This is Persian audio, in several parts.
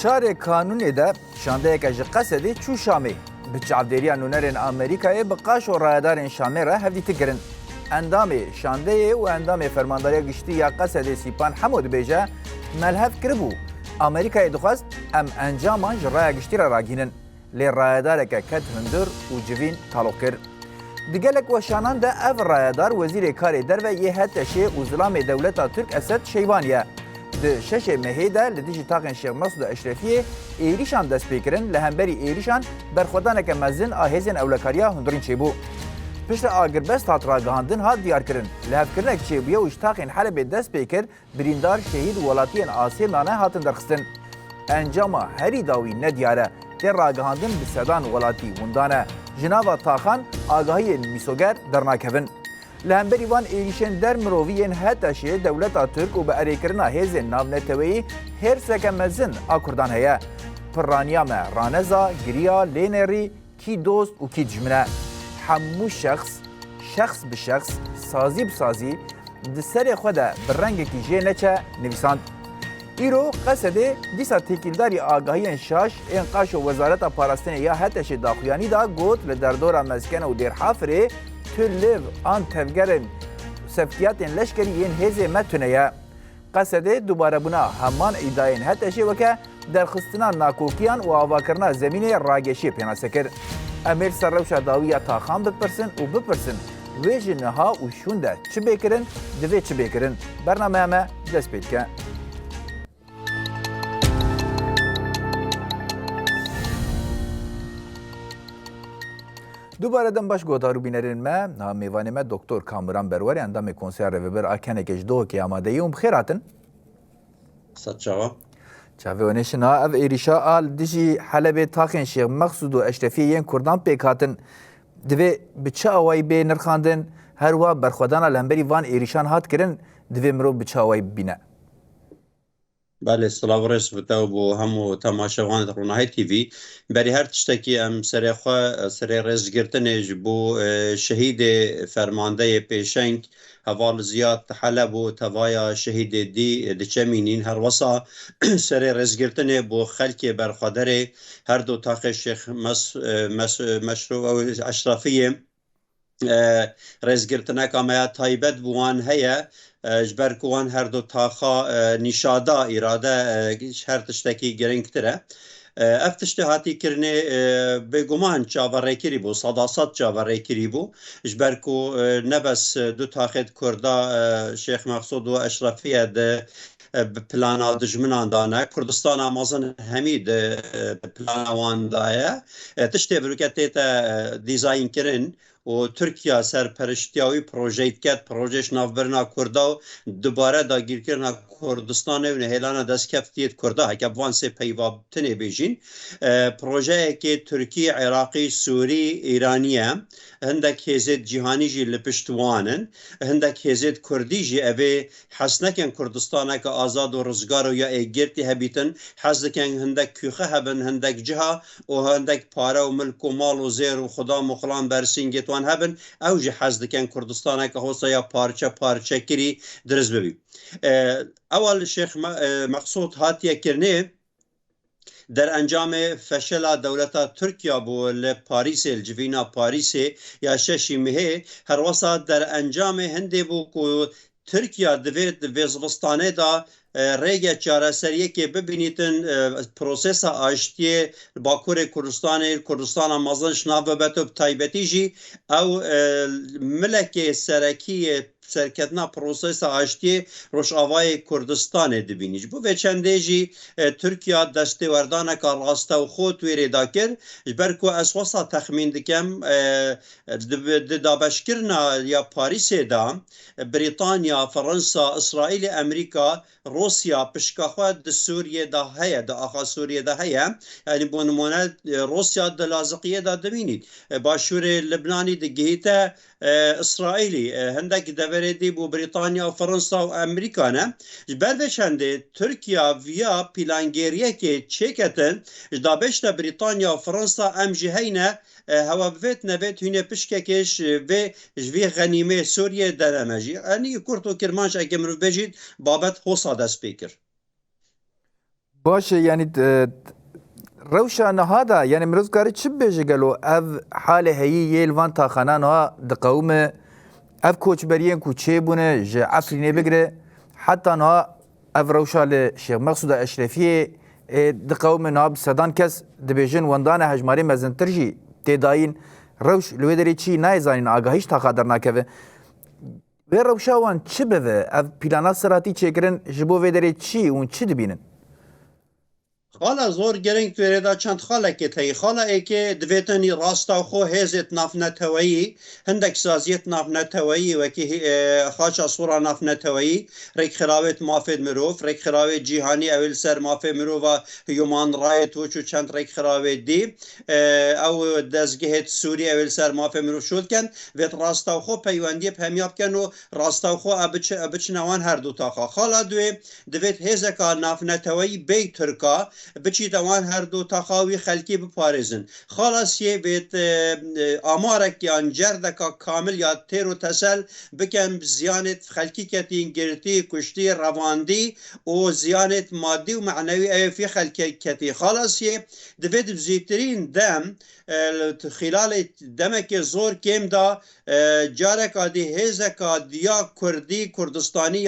çarê kanûnê de şandeyeke ji Qesedê çû Şamê. Bi çavdêriya nûnerên Amerîkayê bi qaş û rayedarên Şamê re hevdîtî kirin. Endamê şandeyê û endamê fermandariya giştî ya Qesedê Sîpan hemû dibêje melhev kiribû. Amerîkayê dixwast em encaman ji raya giştî re ragînin. Lê rayedareke ket hundir û civîn taloq kir. Di gelek weşanan de ev rayedar Wezîrê Karê Derve yê Heteşê û Zilamê Dewleta Türk Esed Şeyvan ye. Di şeşê mehê de li dijî taxên Şêx Mesûd Eşrefiyê êrîşan dest pê kirin, li hemberî êrîşan berxwedaneke mezin a hêzên ewlekariya hundirîn çêbû. Pişta agirbest hat ragihandin hat diyarkirin. Li hevkirinek çêbûye û ji taxên Helebê dest pê kir, birîndar şehîd û welatiyên asê nane hatin derxistin. Encama herî dawî nediyar e. Tê ragihandin bi sedan welatî windan e. Ji nava taxan agahiyên mîsoger dernakevin. Li hemberî van êrîşên dermiroviyên Heteşê Dewleta Türk û bi erêkirina hêzên navneteweyî hêrseke mezin a Kurdan heye. Pirraniya me raneza, giriya, lênerî, kî dost û kî dijmine. Hemû şexs bi şexs, sazî bi sazî di serê xwe de bi rengekî jê neçe nivîsand. Îro Qesedê dîsa têkîldarî agahiyên şaş ên qaş û Wezareta Parastinê ya Heteşê daxuyanî da got li derdora mezkene û Dêrhafirê tu liv an tevgerên sevkiyatên leşkerî yên hêzê me tune ye. Qesedê dubarebûna heman îdayên Heteşê weke derxistina nakokiyan û avakirina zemînê rageşiyê pênase kir. Em ê ser rewşa dawiya taxan bipirsin û bipirsin wê ji niha û şûn de çi bêkirin divê çi bêkirin. Bernameya me dest pê dike. Dubare dem baş gotarû bînerên me ha mêvanê me Doktor Kamuran Berwerê endamê konseya rêveber a kenekê ji dohekê amadeyî û bixêr hatin. Çava. Çavê onêşin ha ev êrîşa a li dijî Helebê taxên Şêx Mesûd û Eşrefiyê yên Kurdan pêk hatin. Divê bi çi awayî bê nirxandin her wa berxwedana li hemberî van êrîşan hat kirin divê mirov bi çi awayî bibîne. Belê silav rêz bite bû hemû temaşevan Ronahê TV. Berî her tiştekî em serê xwe serê rêzgirtinê ji bo şehîdê fermandeyê pêşeng heval ziyad Heleb û tevaya şehîdê dî diçemînîn her wesa serê rêzgirtinê bo xelkê berxwederê her du taxê Şêx Mesûd Eşrefiyê rêzgirtineka me ya taybet bû wan heye. Ji ber ku wan her du taxa nîşada îrade her tiştekî girîngtir e. Ev tiştê hatî kirinê bêguman çaverêkirî bû, sedaset çaverêkirî bû. Ji ber ku nebes du taxê Kurda Şêx Mesûd û Eşrefiye de bi plana dijminan dane. Kurdistana mezin hemî di plana wan da ye. Tiştê birûketê te dîzayn kirin û Tirkiye serpereştiya wî projeyê diket, projeyê navbirina Kurda û dubare dagîrkirina Kurdistanê û nihêlana destkeftiyê Kurda heke bi van sê peyvatinê bêjîn. Projeyekê Tirkî, Iraqî, Sûrî, Îranî ye. Hindek hêzê cîhanî jî li pişt wan in. Hindek hêzê Kurdî jî ev ê hez nekin Kurdistaneke azad û rizgar û ya êgirtî hebîtin. Hez dikin hindek kûxe hebin, hindek ciha û hindek pare û milk û mal û zêr û xuda muxlan bersîngê wan hebin. Ew jî hez dikin Kurdistaneke hosa ya parçe parçekirî diriz bibî. Ewel Şêx Mesûd hatiye kirinê derencamê feşela dewleta Tirkiye bû li Parîsê li civîna Parîsê ya şeşî mehê her wesa derencamê hindê bû ku Tirkiye divê di vê zivistanê da rêge çareseriyekê bibînîtin prosesa aştiyê Bakurê Kurdistanê Kurdistana mezin şinav bibe bi taybetî jî ew milekê serekî serketina prosesa aştiyê Rojavayê Kurdistanê dibînî. Ji bo vê çendê jî Tirkiye destêwerdaneka rastexo wêrê da kir. Ji ber ku ez wesa texmîn dikim di dabeşkirina ya Parîsê da Brîtanya, Fransa, İsraîlê, Emerîka, Rusya pişka xwe di Sûriyê da heye, di axa Sûriyê da heye. Yani bo nimune Rusya di Laziqiyê da dibînît. Başûrê Libnanî digihîte İsraîlî. Hindek deverê dî bû Brîtanya, Fransa û Emerîka ne. Ji ber vê çendê Tirkiye viya plangêriyekê çêketin ji dabeşta Brîtanya, Fransa em jî heyne hewa bivêt nevêt hûnê pişkekêş vê ji vê xenîmê Sûriyê dereme jî. Enî Kurd û Kirmanc eke mirov bêjît babet hosa dest pê kir. باشه یعنی روشا نهادا یعنی مروز کاری چی بیجه گلو اف حال هایی یه الوان تا خانان ها دقوم اف کوچبریان کوچه بونه جه عفرینه بگره حتی نها اف روشا لشیخ مقصود اشرفیه دقوم نها بسدان کس دبیجن وندان هجماری مزنترجی تداین روش لوی داری چی نایزانین آگاهیش تا خادر نکوه و روشا وان چی بوه اف پیلانا سراتی چه کرن جبو و داری چی اون چی دبینن خالا زور گرنگ توی دا چند خاله که تایی خاله ای که دویتنی راستا خو هزت ناف نتوایی هندک سازیت ناف نتوایی و که خاچا صورا ناف نتوایی ریک خراوت مافد مروف ریک خراوت جیهانی اول سر مافد مروف و یومان رایت وچو چند ریک خراوت دی او دزگهت سوری اول سر مافد مروف شد کن ویت راستا خو پیواندی پهمیاب کن و راستا خو ابچ نوان هر دو تاخا خالا دویت هزکا ناف نتوایی بی ترکا بچی دوان هر دو تخاوی خلکی بپارزن خلاص یه بیت آمارک یان جردکا کامل یا تیر و تسل بکن زیانت خلکی کتین گرتی کشتی رواندی و زیانت مادی و معنوی اوی خلکی کتی خلاص یه دوید بزیترین دم خلال دمک زور کم دا جارک آدی هزک آدیا کردی کردستانی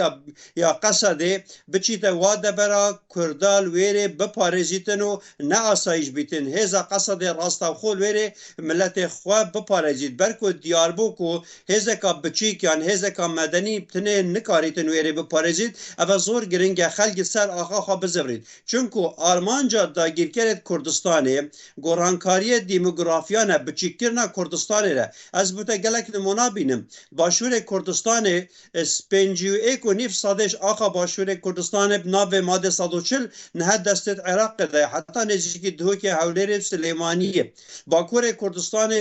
یا قصده بچی واده برا کردال ویره بپارزیتن و نه آسایش بیتن هزا قصد راستا خول ویره ملت خواه بپارزید برکو دیاربوکو هزکا بچیک یان هزکا مدنی تنه نکاریتن ویره بپارزید او زور گرنگ خلق سر آخا خواه بزورید چونکو آرمانجا دا گیر کرد کردستانه گورانکاری دیموگرافیانه بچیکرنا کردستانه را از بوده گلک نمونا بینم باشور کردستانه سپنجیو ایکو نیف سادش آخا باشور کردستانه بنابه ماده 140 نه دستت عراق ده حتی نزدیکی دهوک هولیر سلیمانیه باکور کردستان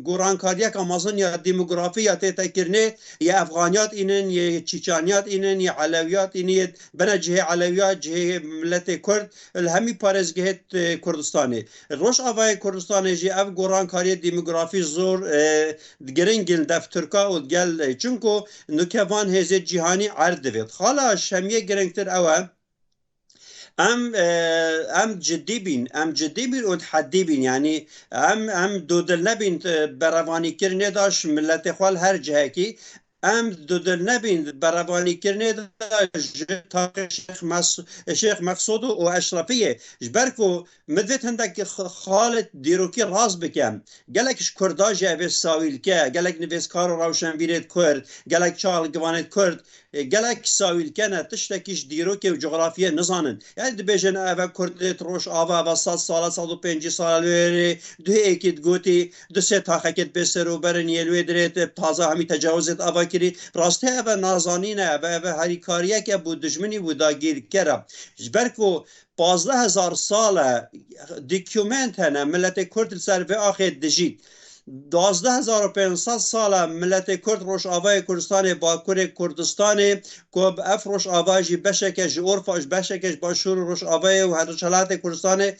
گورانکاریه که مازن یا دیموگرافی یا تکرنه یا افغانیات اینن یا چیچانیات اینن یا علویات اینن بنا جه علویات جه ملت کرد الهمی پارزگهت کردستانه روش آوای کردستانه جه اف گورانکاری دیموگرافی زور گرنگل دف ترکا و گل چونکو نکوان هزه جهانی عرض دوید خالا شمیه گرنگتر اوه ام جدی بین و تحدی بین یعنی ام دودل نبین بروانی کرنه داشت ملت خوال هر جهه کی ام دودل نبین بروانی کرنه داشت شیخ مقصود و اشرفیه جبرکو مدویت هندک خالت دیروکی راز بکم گلکش کرداج اوه ساویل که گلک نویسکار و روشن ویرید کرد گلک چال گوانید کرد گلک ساویل کنه تشتکیش دیروکی و جغرافیه نزانن یعنی دبیجن اوه کردت روش آوه و 100 ساله 150 ساله دو ایکید گوتی دو سه تاخکت بسر و برن یلوی درید تازه همی تجاوزت آوه کری راسته اوه نازانینه اوه هریکاریه که بود دجمنی بود داگیر کرم جبرکو 15,000 ساله دیکیومنت هنه ملت کرد سر و آخر دجید 12,500 ساله ملت کرد روش آوای کردستان باکور کردستان که اف روش آوای بشکش عرفش بشکش باشور روش آوای و هر شلات کردستان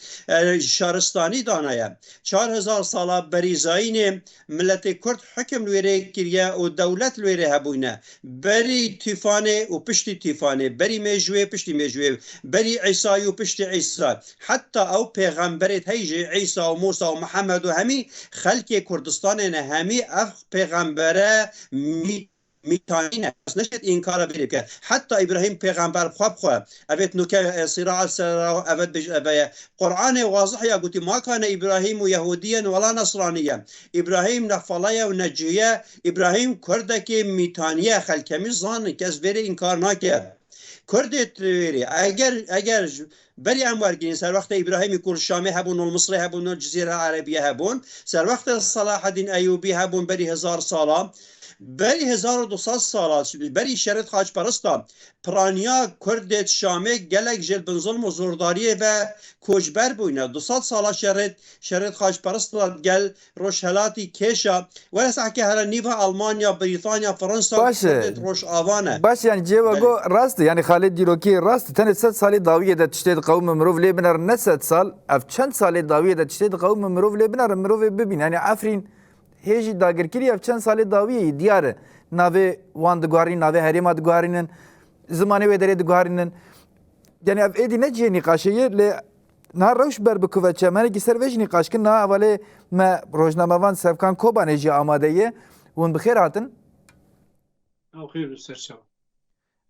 شارستانی دانه 4,000 ساله بریزاین ملت کرد حکم لویره کریه و دولت لویره هبونه بری تیفانه و پشتی تیفانه بری میجوه پشتی میجوه بری عیسی و پشتی عیسی حتی او پیغمبرت هیجه عیسی و موسی و محمد و همی خلق کردستان همی اف پیغمبره میتانینه نشد این کار بری که حتی ابراهیم پیغمبر خواب اوید نوکه صراع اوید قرآن واضح یا گوتی ما کان ابراهیم و یهودیا ولا نصرانیا ابراهیم نفلایا و نجیه ابراهیم کرده که میتانیه خلکمی زان کس بری این کار نکرد کردت ویری اگر بری اموار گیرین سر وقت ابراهیم کور شامی هبون و مصری هبون و جزیره عربیه هبون سر وقت صلاح الدین ایوبی هبون بری 1000 ساله بری 1200 ساله بری شرط خاج پرستا پرانیا کردت شامی گلک جل بن ظلم و زورداری و کوچبر بوینه 200 ساله شرط خاج پرستا گل روشهلاتی کشا ولسا که هر نیوه آلمانیا بریتانیا فرانسا کردت روش آوانه باشه یعنی جیوا گو راست یعنی خالد دیروکی راست تن 100 سالی داویه ده تشتید قوم مروف لیبنر نه 100 سال اف چند سالی داویه ده تشتید قوم مروف لیبنر مروف ببین یعنی افرین هیچ داگرکری اف چند سالی داویه دیاره ناوی وان دگوارین ناوی هریما دگوارینن زمانی و دره دگوارینن yani ev êdî neciye nîqaşeyê lê na rewş ber bi kuve çemenekî ser vê jî nîqaşkin na evalê me rojnamevan Sevkan Kobanê jî amade ye hûn bi xêr hatin. Xêr serçava.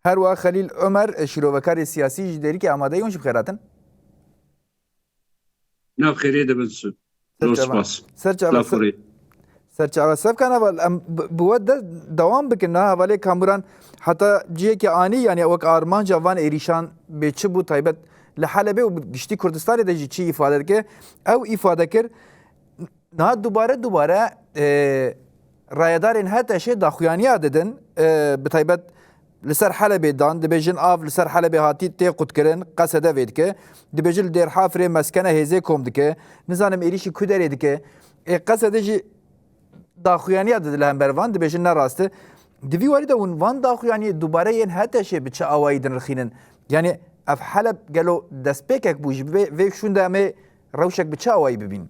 Her wa Xelîl Ömer şîrovekarê siyasî ji derîkê amade ye hûn jî bi xêr hatin. Nav xêrê dibin su. Spas. Serçava Sevkan eval em bi we de dewam bikin na hevalê kamuran heta ciyekî anî yani wek armanca van êrîşan bêçi bû taybet li Helebê û giştî Kurdistanê de jî çi îfade dike ew îfade kir niha dubare rayedarên HTŞ daxuyaniya didin bi taybet li ser Helebê dan dibêjin av li ser Helebê hatî tê qutkirin qesede vê dike dibêjin li Dêrhafrê meskene hêzê kom dike nizanim êrişî ku derê dike qesede jî daxuyaniya didile hembervan dibêjin nerastî divî warî de hûn van daxuyaniyê dubare yên HTŞ bi çi awayî din rixînin yani ev Heleb gelo destpêkek bû ji vê şûn de em ê rewşek bi çi awayî bibînin.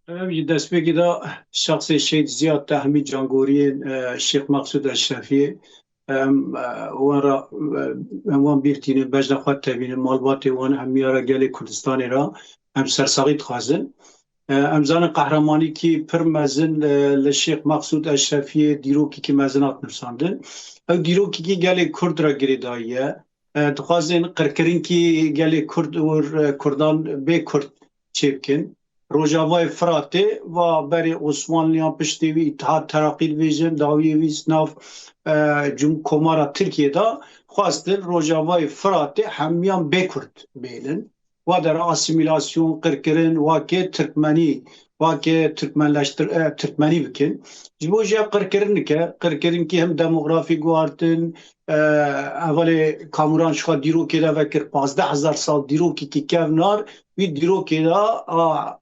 Ev jî destpêkê da şexsê Şehîd Ziyad Tehmîd Cangoriyên Şêx Meqsûd Eşrefî wan bîrtînin bejna xwe tevînin malbatê wan hemiyara gelê Kurdistanê ra em sersaxî dixwazin. Em zanin qehremanîkî pir mezin li Şêx Meqsûd Eşrefiyê dîrokekî mezin hat nivîsandin. Ew dîrokekî gelê Kurd ra girêdayî ye. Dixwazin qirkirînkî gelê Kurd û Kurdan bê Kurd çê bikin. Rojavayê Firatê va berê Osmanliyan piştî wî İttihat Terakî dibêjin dawiyê wî nav Komara Tirkiye da xwastin Rojavayê Firatê hemiyan bê Kurd bênin. Wa dere asimilasyon qirkirin wakê Tirkmenî wakê Tirkmenî bikin. Ji bo jî ev qirkirin dike qirkirinkî hem demografî guhartin evalê kamuran ji xwe dîrokê de vekir 15,000 sal dîrokekî kevnar wî dîrokê da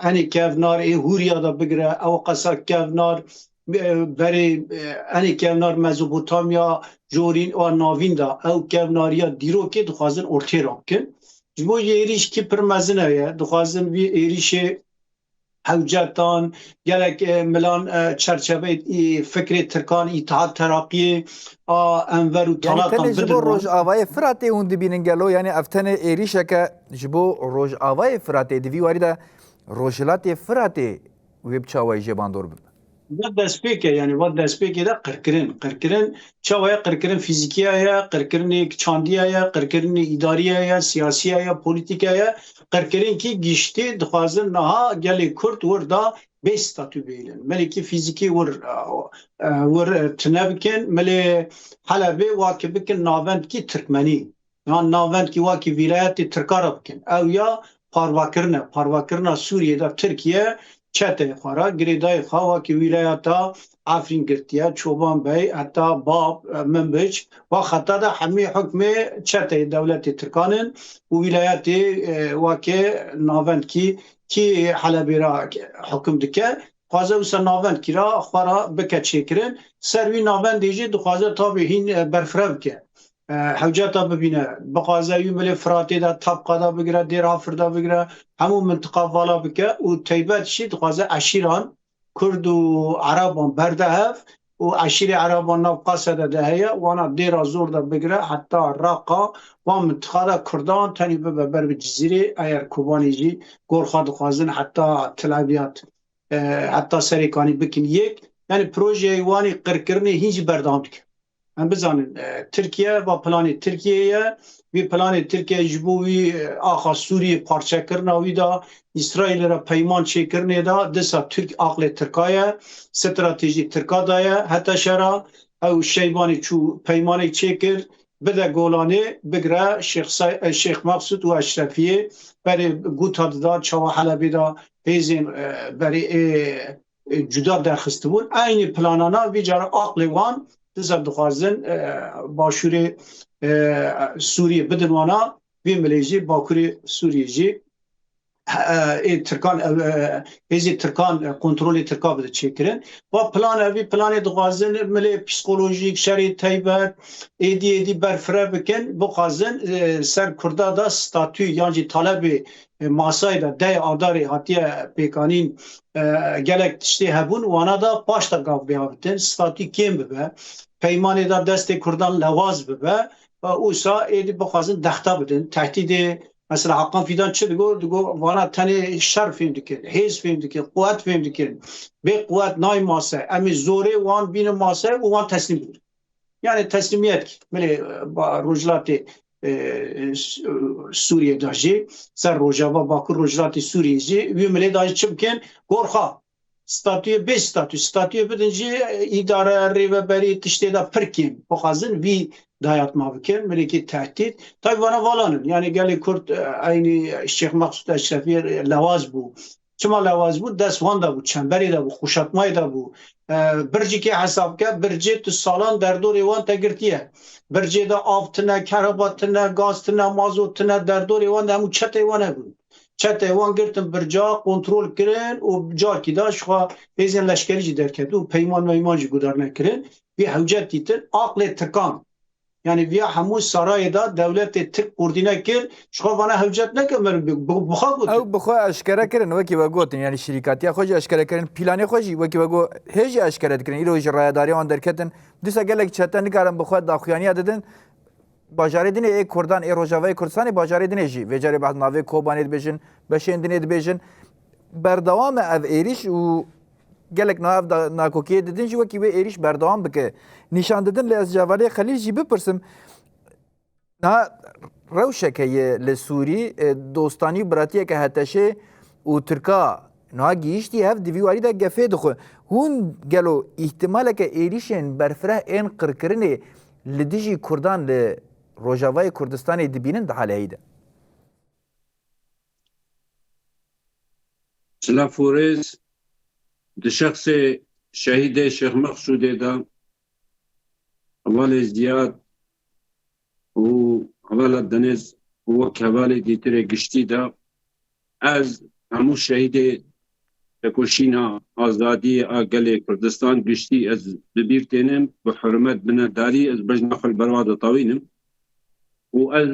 enê kevnar ê Hûriya da bigire ew qesa kevnar berê enê kevnar Mezopotamya jorîn û navîn da ew kevnariya dîrokê dixwazin ortê ra bikin. Ji bo jî êrîşkî pir mezin heye dixwazin vî êrîşê hewcetan gelek milan çerçeve fikrê Tirkan İttihat Terakî a Enver û Talatan Yani ji bo Rojavayê Firatê hûn dibînin gelo yani ev tenê êrîşeke ji bo Rojavayê Firatê divî warî de Rojhilatê Firatê wê bi çawayî jêbandor bibe. Wat destpêk e yani wat destpêkê de qirkirin çawa ye qirkirin fîzîkiya ye qirkirinê çandiya ye qirkirinê îdariya ye siyasiya ye polîtîka ye qirkirinkî giştî dixwazin niha gelê Kurd wir da bê statû bêlin melekî fîzîkî wir tune bikin milê Helebê wakî bikin navendkî Tirkmenî yan navendkî wakî vîlayetê Tirka ra bikin ew ya parvakirina Sûriyê da Tirkiye çetê xwe ra girêdayê xwe wakî wîlayeta Efrîn girtiye Çoban Bey heta Bab Minbiç wa xeta de hemî hukmê çetê dewletê Tirkanin û wîlayetê wakê navendkî kî Helebê ra hukm dike xwaze wisa navendkî ra xwe ra bike çêkirin ser wî navendê jî dixwaze tabî hîn berfireh bike. Hewceta bibîne bixwaze wî milê Firatê de Tabqa da bigire Dêrhafir da bigire hemû mintiqa vala bike û taybet jî dixwaze eşîran Kurd û Eraban berdehev û eşîrê Eraban nav Qesede de heye wana dêra zor da bigire heta Raqa wan mintiqa de Kurdan tenê bibe ber bi Cizîrê eger Kobanê jî gor xwe dixwazin heta Tel Abyad heta Serêkanî bikin yek yani projeyê wanê qirkirinê hîn jî berdam dike. Em bizanin Tirkiye va planê Tirkiyeyê vî planê Tirkiye ji bo wî axa Sûriyê parçekirina wî da İsraîlê re peyman çêkirinê da disa Türk aqlê Tirka ye stratejî Tirka da ye heta şera ew Şeybanê çû peymanê çêkir bide Golanê bigire Şêx Meqsûd û Eşrefiyê berê guta dida çawa Helebê da hêzên berê cuda derxistibûn aynı planana vî cara aqlê wan disa dixwazin başûrê Sûriyê bidin wana vê milê jî Bakurê Sûriyê jî Tirkan hêzê Tirkan kontrolê Tirka bide çêkirin wa plan evî planê dixwazin milê psikolojîk şerê taybet êdî berfireh bikin bixwazin ser Kurda da statû yan jî talebê masayê da dey adarê hatiye pêkanîn gelek tiştê hebûn wana da baş da gav bêhavitin statû kêm bibe peymanê da destê Kurdan lewaz bibe اوسا ایدی بخوازن دختا بدن تهدید مثلا حقا فیدان چه دگو وانا تنه شر فهم دکن حیز فهم دکن قوت فهم دکن به قوت نای ماسه امی زوره وان بین ماسه و وان تسلیم بود yani teslimiyet mele rojlatê Sûriye da jî ser Rojava Bakur rojlatê Sûriye jî wî milê da jî çi bikin gorxa statüye bê statüye bidin jî îdare rêveberî tiştê da pirkên bixwazin vî dayatma bikin milekî tehdît tabi vana valanin yani gelê Kurd aynî Şeyh Meqsûd Eşrefî lewaz bû çima lewaz bû dest wan da bû çemberê da bû xuşatmayê da bû برجی حساب که برجی تو سالان در دور ایوان تگرتیه برجی دا آب تنه کربا تنه گاز تنه مازوت تنه در دور ایوان همو چت ایوانه بود چت ایوان گرتن برجا کنترل کرن و جا کی داشت خواه بیزین لشکری جی در کرد و پیمان و ایمان جی گدار نکرن بی حوجت دیتن عقل تکان yani via hamu sarayı da devlet Türk ordine kir şovana hüccet ne kemer buxak bu او بخو اشکره کردن وکی و گوتن یعنی شرکتی خوش اشکره کردن پلانی خوشی وکی و گو هیچ اشکره کردن ایرو جرایداری آن درکتن دیسا گلک چتن نکردن بخو داخویانی دادن باجاردین ای کردان ای روجاوی کردستان باجاردین جی وجاری بعد ناوی کوبانید بجن بشیندین بجن بردوام اف ایریش و gelek nakokiye dedin ji wekî wê êriş berdewam bike nîşan didin li ez Cevalê Xelîl jî bipirsim na rewşeke ye li Sûrî dostanî û biratiyeke heteşê û Tirka niha gihîştî hev di vî warî de gefê dixwe hûn gelo îhtimaleke êrişên berfireh ên qirkirinê li dijî Kurdan li Rojavayê Kurdistanê dibînin di haleyî de Silafurêz di şexsê şehîdê Şeyh Meqsûdê da hevalê ziyad û hevala denêz û wek hevalê dîtirê giştî da ez hemû şehîdê tekoşîna azadiyê a gelê Kurdistan giştî ez bi bîr tênim bi hurmet minnetdarî ez bejna xwe li ber wa ditewînim û ez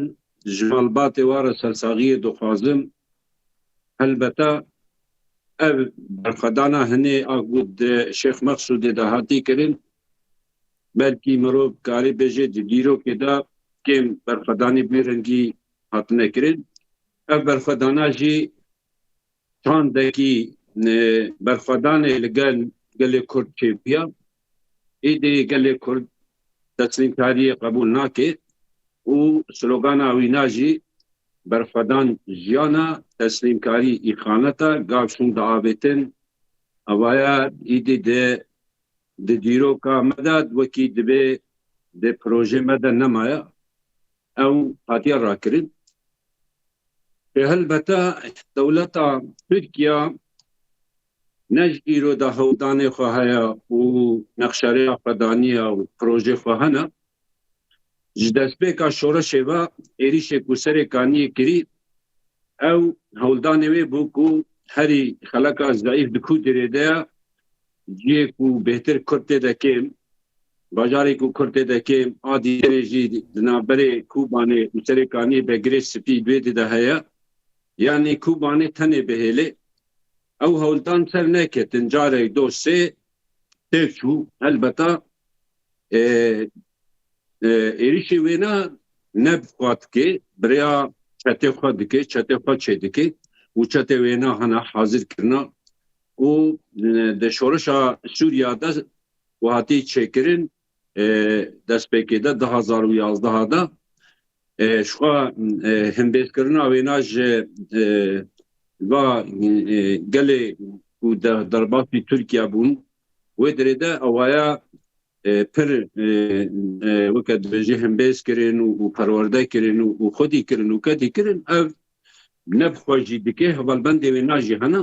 ji malbatê ware sersaxiyê dixwazim helbete ev berxedana hinê a gud Şeyh Meqsûdê de hatî kirin belkî mirov karî bêje di dîrokê da kêm berxedanî bi rengî hatine kirin ev berxedana jî çandekî berxedanê li gel gelê Kurd çêbiya êdî gelê Kurd teslîmkariyê qebûl nake û slogana wîna jî berxedan jiyana teslîmkarî îxaneta gav şûn diavêtin evaya îdî di dîroka me de wekî dibe di projê me de nemaya ew hatiye rakirin helbete dewleta Tirkiya ne ji îro da hewdanê xwe heye û nexşereya xwedaniya û projê xwe hene ji destpêka şoreşê ve êrişê ku serê kaniyê kirî ew hewldanê wê bû ku herî xeleka zayıf di Kurdê de ye ciyê ku bêhtir Kurd tê de kêm bajarê ku Kurd tê de kêm a dîtirê jî di navberê Kubanê û serê kaniyê begirê spî wê de heye yanî Kubanê tenê bihêlê ew hewldan ser neketin carek dost sê têk çû helbeta êrişê wê ne xwe dike birêya çetê xwe dike çetê xwe çê dike û çetê wê ne hene hazir kirina û di şoreşa Sûriya de û hatî çêkirin destpêkê de 2011 da ji xwe himbêzkirina wêna ji va gelê ku derbasî Tirkiye bûn wê derê de ewaya pir weke dibêjî himbêz kirin û perwerde kirin û xwedî kirin û kedî kirin ev ne bixwe jî dike hevalbendê wêna jî hene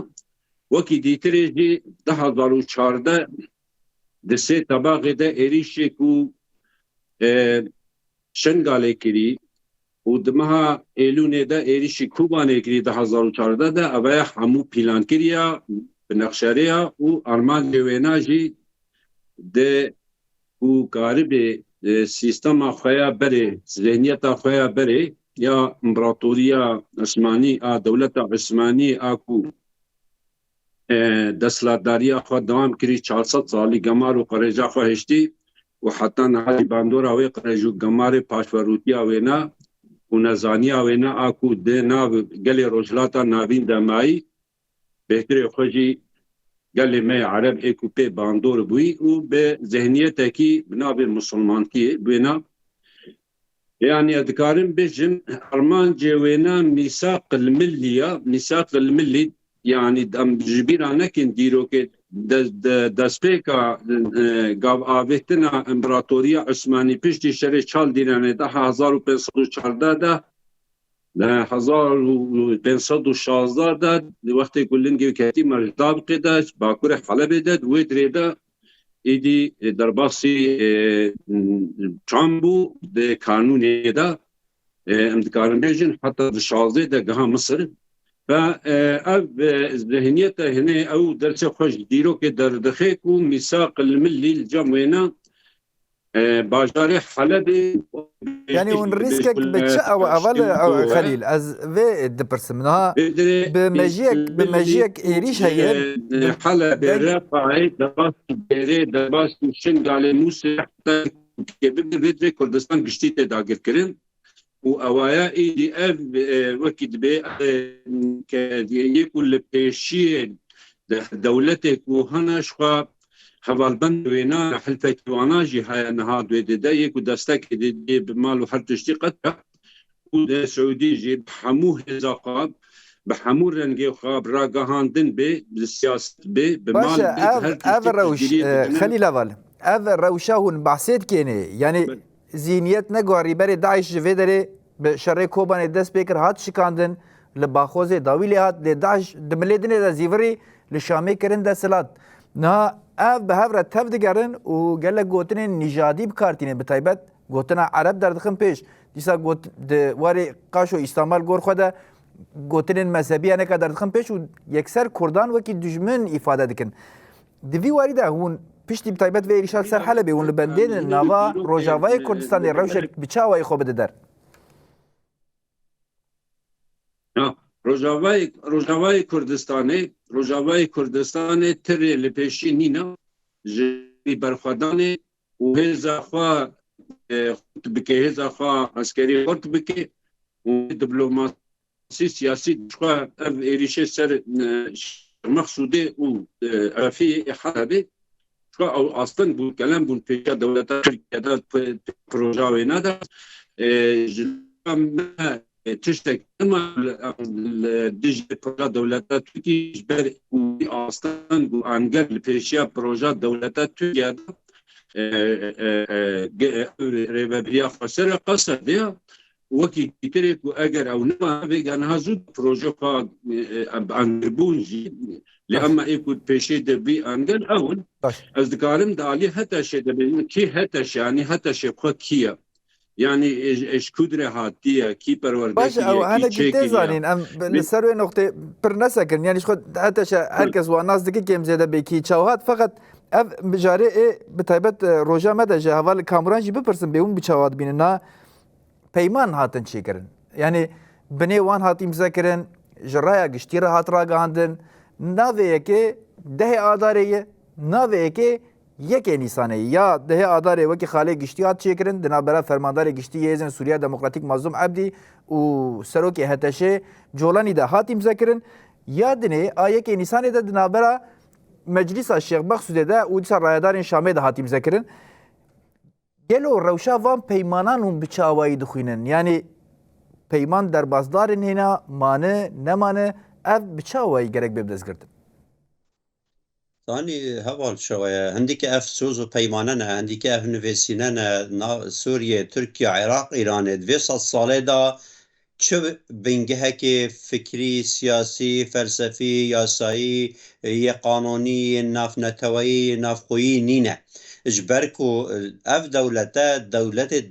wekî dîtirê jî 2014 di sê tebaxê de êrişê ku Şengalê kirî û di meha Êlûnê de êrişî Kubanê kirî 2014 de evaya hemû pîlankiriya bi nexşereya û armanjê wêna jî de û garibê sîstema xwe ya berê zihniyeta xwe ya berê ya împaratoriya Osmanî a dewleta Osmanî a ku desthilatdariya xwe dewam kirî 400 salî gemar û qereca xwe hiştî وحتى نهاية باندورا ويقرأ جماري باشوروتيا وينا ونزانيا وينا أكو دينا قال رجلاتا نابين دمائي بهتري خوشي قال لي ما عرب ايكو بي باندور بوي وبذهنيتكي بنابي المسلمان كي بينا يعني اذكارن بجن ارمان جوينا ميثاق الملي يعني دم جبيرانا كن ديرو كي دسبيكا قاب آبتنا امبراطورية عثماني پشتی شر چال دیرانه ده 1514 ده 1516 ده وقت كلن كاتي مرتاب قدا باكور حلب ده ويدري ده ايدي درباسي ترامبو ده قانون ده امتكارن بيجن حتى الشازي ده جها مصر فأب ذهنيته هنا أو درس خوش ديرو كدر دخيكو ميثاق الملي الجمعنا باجاري حلبي يعني ونريسكك بتشقى أول خليل از في دبرسمناها بمجيك إيريش هي حلبي رفعي دباس شنق على موسى حتى كبير كردستان قشتيت داقر كرين وأوايا إيدي وكيد بي يكون لبيشين دولتك وهنا شخا حوالبند وينا حلفك واناجي هاي نهاد ويدا يكو دستك دي بمال وحرتشتي قطع ودا سعودي جي بحموه زاقاب بحمور رنجي خاب راقهاندن بي بالسياسة بي بمال باشا اف الروش خليل اول اف الروشاهون بحثيت كيني يعني زينيت نگواری بری داعش جوی داره به شر کوبان دست بکر هات شکاندن لباخوز داویلی هات لداعش دملیدنه دا زیوری لشامی کرن دا سلات نه اف به هفره تف دگرن و گله گوتن نژادی بکارتینه بتایبت گوتن عرب در دخم پیش دیسا گوت واری قاشو استعمال گور خدا گوتن مذهبی انه که در دخم پیش و یکسر کردان وکی دجمن ifade دکن دوی واری دا هون پشتی بتایبت و ایرشاد سر حلبی اون لبندین نوا روجاوای کردستان روشک بچاوای خوب در روجاوای کردستان تری لپیشی نینا جی برخوادان و هزا خواه خود بکه هزا خواه عسکری خود بکه و دیپلماسی سیاسی خواه ایریشه سر مقصوده و افی حلبی او اصلا بو کلام بون پیشا دولتا ترکیه پروژه و نده جلوه تشتك اما ديجي بروجا دولتا تركيا جبر اصلا انقر البيشيا بروجا دولتا تركيا ريبابريا خسر قصدها وكي ترك واجر او نما بيجان هازو بروجا انقربونجي لأما يكون بيشي دبي انقر اول ازدقارم دالي حتى شي دبي كي حتى شي يعني حتى شي كيا يعني ايش كدره هاتيه كي پروردگی باشه او انا جدی زانین ام لسروی نقطه پر نسکن یعنی خود حتی هرکس و ناس دکی کم زده بکی چاوات فقط اف بجاره بتایبت روجا مده جه حوال کامران جی بپرسن به اون بچاوات بیننا پیمان هاتن چی کرن یعنی بنی وان هاتیم ذکرن جرایا گشتیره هات را گاندن ناوی که ده آداریه ناوی که یک نیسانه یا ده آداره وکی خاله گشتیات چیکرن دنابرا فرماندار گشتی یزن سوریه دموکراتیک مظلوم عبدی و سروک هتشه جولانی ده هاتیم ذکرن یا دنه آیه که نیسانه ده دنابرا مجلس شیخ مقصود ده و دیسا رایدار شامه ده هاتیم ذکرن گلو روشا وان پیمانان هم بچاوایی دخوینن یعنی پیمان در بازدارن هنا مانه نمانه اف بچاوایی گرک ببدزگردن ثاني هبال شوية عندك اف سوزو بيماننا عندك اف نفسيننا سوريا تركيا عراق ايران دفيصل صالة دا چه بنگه که فکری سیاسی فلسفی یاسایی یه قانونی ناف نتوایی ناف خویی نینه اجبركو اف دولت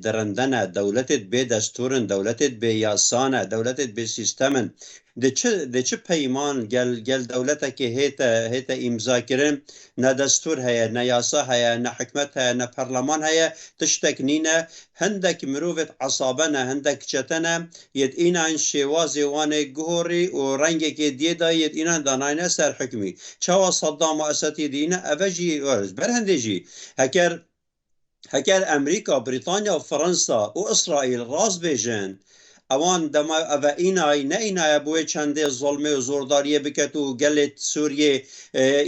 درندنه دولت به دستورن دولت به یاسانه دولت به سیستمن ده چه پیمان گل دولتا که هیتا امضا کرن نه دستور هیا نه یاسا هیا نه حکمت هیا نه پرلمان هیا تشتک نینه هندک مروفت عصابنه هندک چتنه ید اینان شوازی وانه گهوری و رنگی که دیده ید اینان داناینه سر حکمی چوا صدام و اساتی دینه اوجی ورز برهنده جی هکر هەگەر ئەمریکا بریتانیا و فەڕەنسا و ئیسرائیل ڕاست بێژن ئەوان دەما ئەvە ئینای نەئینایە بۆیە چەندێ زۆڵمێ و زۆرداریە بکەت و گەلێت سووریێ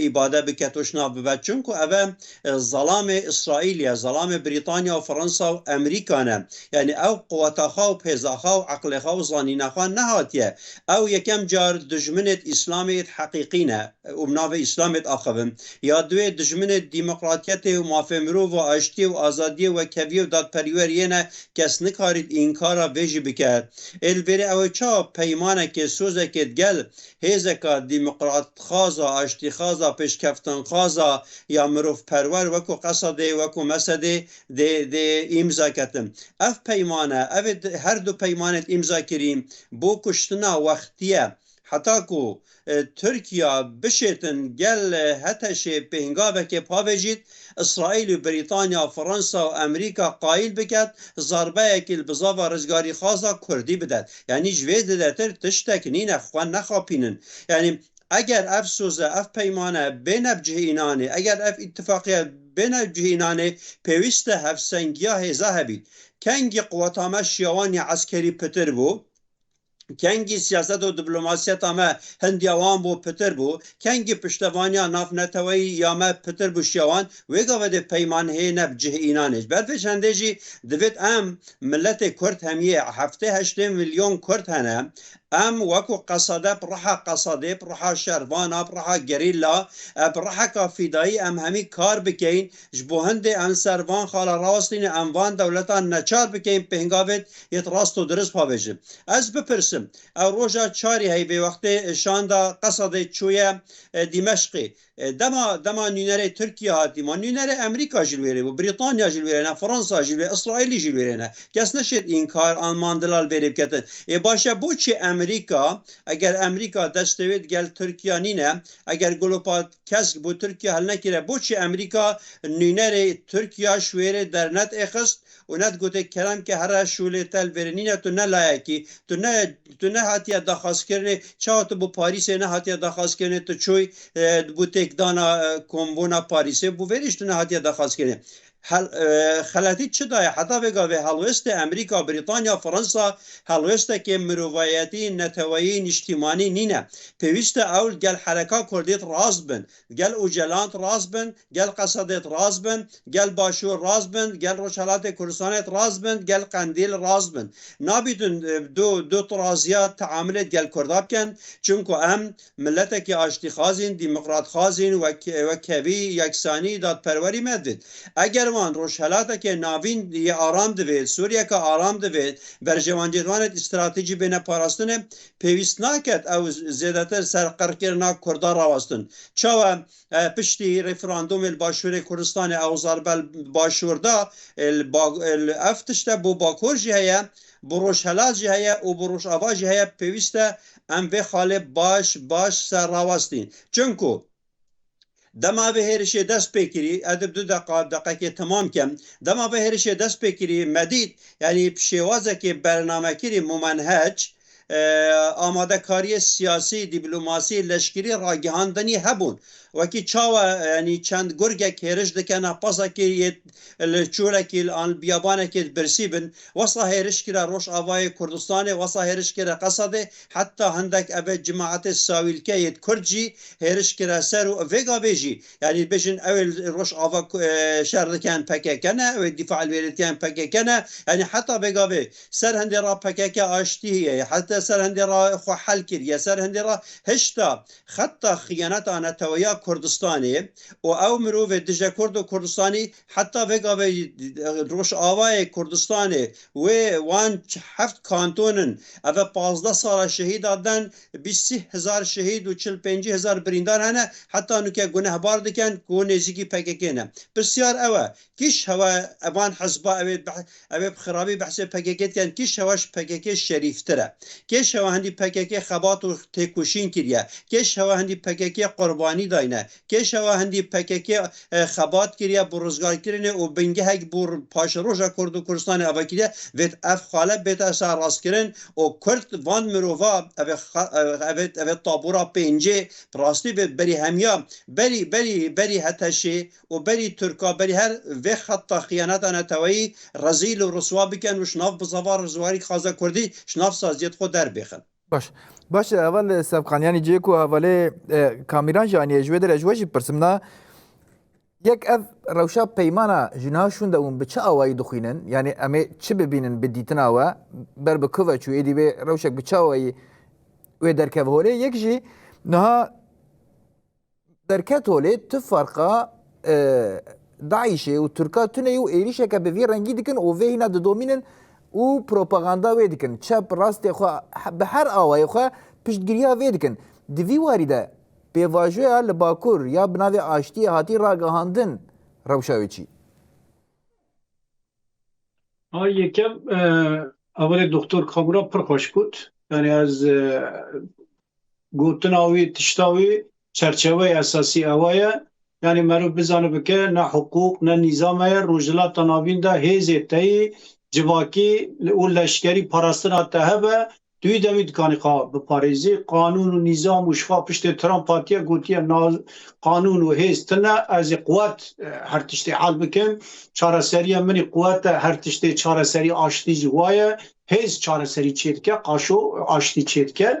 ئیبادە بکەت و شنا ببەت چونکو ئەvە زەڵامێ ئیسرائیلە زەڵامێ بریتانیا و فەڕەنسا و ئەمریکانە یعنی ئەو قووەتەخوا و پێزاخوا و عەقلێخوا و زانینەخوا نەهاتیە ئەو یەکەم جار دژمنێت ئیسلامێت حەقیقینە و مناڤە ئیسلامێت ئاخەبم یا دوێ دژمنێت دیموقراتیەتێ و مافێ مرۆڤ و ئاشتیە و ئازادیە و کەڤیە و دادپەروەریەنە کەس نکارێت ئینکارە بێژی بکات البێرێ ئەوە چا پەیمانێکێ سۆزێکێت گەل هێزێکە دیموقرات خازا ئاشتی خازا پێشکەفتن خازا یا مرۆڤ پەروەر وەکو قەسەدێ وەکو مەسەدێ دێ ئیمزاکەتم ئەف پەیمانە ئەوێت هەردوو پەیمانێت ئیمزا کریم بۆ کوشتنا وەختیە حتاکو تورکیا بشێتن گەل هەتەشێ پێنگاوێکێ پاڤێژیت ئیسرائیل و بریتانیا فەڕەنسا و ئەمریکا قایل بکات زاربەیەکی بزاڤە ڕزگاری خازا کوردی بدات یعنی ژوێ دەدەتر تشتێک نینە خوان نەخاپینن یعنی ئەگەر ئەف سۆزە ئەف پەیمانە بێنە بجهینانێ ئەگەر ئەف ئیتفاقیە بێنە بجهینانێ پێویستە هەفسەنگیا هێزا هەبیت کەنگی قووەتامە شیاوانی عەسکەری پتر بوو کنگی سیاست و دیپلۆماسیەت ئەمە هەندیاوان بۆ پتر بوو کنگی پشتەوانیا نافنەتەوەی یامە پتر بوشیاوان وێگەوەدە پەیمان هەیە بجهئینانێش بەرفێ چەندێژی دەبێت ئەم ملەتێ کورد هەمیە هەفتێ 8 ملیۆن کورد هەنە ئەم وەکو قەسەدە پڕەحە قەسەدێ پڕەحە شەرڤانە پڕەحە گەریلا پڕەحەکە فیدایی ئەم هەمی کار بکەین ji بۆ هەندێ ئەم سەرڤان خاڵە ڕاستینە ئەموان دەولەتان نەچار بکەین پێنگاوێت یەت ڕاست و درست پاوێژم ئەس بپرسم ئەو ڕۆژە چاری هەی بێ وەختێ شاندا قەسەدێ چوویە دیمەشقی دەما نوێنەرەی تورکیا هاتیما نوێنەرە ئەمریکا ژلوێرێ بوو بریتانیا ژلوێرێنە فەڕەنسا ژلوێ ئیسرائیلی ژلوێرێنە کەس نەشێت ئینکار ئالمان دلال بێرێ بکەتن باشە بۆچی ئەمریکا ئەگەر ئەمریکا دەستەوێت گەل تورکیا نینە ئەگەر گلۆپات کەس بۆ تورکیا هەل نەکرە بۆچی ئەمریکا نوێنەرێ تورکیا شوێرێ دەرنەت ئێخست و نەت گوتێک کەرەم کە هەرە شولێ تەلبێرنینە تو نەلایەکی تو نەهاتیە داخوازکردنێ چاوتە بۆ پاریسێ نەهاتیە داخوازکردنێ تو چۆی بۆ تێکدانا کۆمبۆنا پاریسێ بۆ vêrî tu nehatiye daxwazkirinê xeletî çi daye heta vêga vê helwestê Amerîka Brîtanya Fransa helwestekê mirovayetî neteweyî niştîmanî nîne pêwîst e ew gel hereka Kurdît rast bin gel Ocalan rast bin gel Qesedê rast bin gel Başûr rast bin gel Rojhilatê Kurdistanê rast bin gel Qendîl rast bin nabîtin du traziya teamilê gel Kurda bikin çunku em milletekî aştîxwazîn demokratxwazîn ve kevî yeksanî dadperwerî me did eger Rojhilateke navîn yê aram divêt Sûriyeke aram divêt berjewancêwanet îstratejî bêne parastinê pêwîst naket ew zêdetir ser qirkirina Kurda rawastin çawa piştî referandumê li Başûrê Kurdistanê ew zarbel Başûrda ev tişte bû Bakur jî heye bu Rojhilat jî heye û bu Rojava jî heye pêwîst e em vê xalê baş ser rawastîn çunku dema vê hêrişê dest pêkirî edib 2 deqekê temam kem dema vê hêrişê dest pêkirî medît yanî şêwazekê bernamekirî mumenhec amadekariyê siyasî dîplomasî leşkerî ragihandanî hebûn wekî çawa yanî çend gurgek hêriş dikin pasekê li çûrekî an biyabanekê birsî bin wesa hêrişkira Rojavayê Kurdistanê wesa hêrişkira Qesedê heta hindek ev cemaetê sawîlkeyê Kurd jî hêrişkira ser û vêga vê jî yanî bêjin ew Rojava şer dikin PKK ne ew dîfa wêrê dikin PKK ne yanî heta vêga vê ser hindê ra PKK aştî heye heta ser hindê ra xwe hel kiriye ser hindê ra hişta xeta xıyaneta neteweya Kurdistanê û ew mirovê dije Kurd û Kurdistanî heta vêga vê Rojavayê Kurdistanê wê wan heft kantonin ev 15 sala şehîda den 20,000 şehîd û 45,000 birîndar hene heta nuke gunehbar dikin ku nêzîkî PKK ne pirsyar ew e kîş hewa evan hezba ev xirabî behsê PKK dikin kîş hewa ji PKK şerîftir e گش هوا هندی PKK خبات و تکوشین کریه گش هوا هندی PKK قربانی داینه گش هوا هندی PKK خبات کریه بروزگار کرنه و بنگه هک بور پاش روژا کرد و کردستان اوا کریه ویت اف خاله بیت اصلا راست کرن و کرد وان مروفا اوه طابورا پینجه راستی بری همیا بری هتشی و بری ترکا بری هر و خطا خیانت نتوایی رزیل و رسوا بکن و شناف بزوار زواری خازه کردی شناف سازیت خود در بخن باش اول سبقانیانی جیکو اوله کامیران جانی جوه در اجواجی پرسمنا یک اف روشا پیمانا جناشون دا اون بچه آوایی دخینن یعنی امی چه ببینن بدیتن آوا بر بکوه چو ایدی به روشک بچه آوایی و درکه هوله یک جی نها درکت هوله تفرقا داعشه و ترکا تونه و ایریشه که به وی رنگی دکن و وی هینا دومینن و پروپاگاندا وی دکن چپ راست خو به هر آوای خو پشتگیری وی دکن دوی واریده به واژه لباکور یا بناوی آشتی هاتی راگهاندن روشاوی چی یکم اول دکتر کامرا پر خوش بود یعنی از گوتناوی تشتاوی چرچوه اساسی اوایه یعنی مرو بزانه بکه نه حقوق نه نظامه روجلات تنابین ده هیزه تایی جواکی و لشکری پاراستن اتهبه دوی دمی دکانی خواه بپاریزی قانون و نظام و شفا پشت ترامپ پاتیه گوتیه قانون و هیز تنه از قوت هر تشتی حال بکن چاره سری منی قوت هر تشتی چاره سری آشتی جوایه هیز چاره سری چید که قاشو آشتی چید که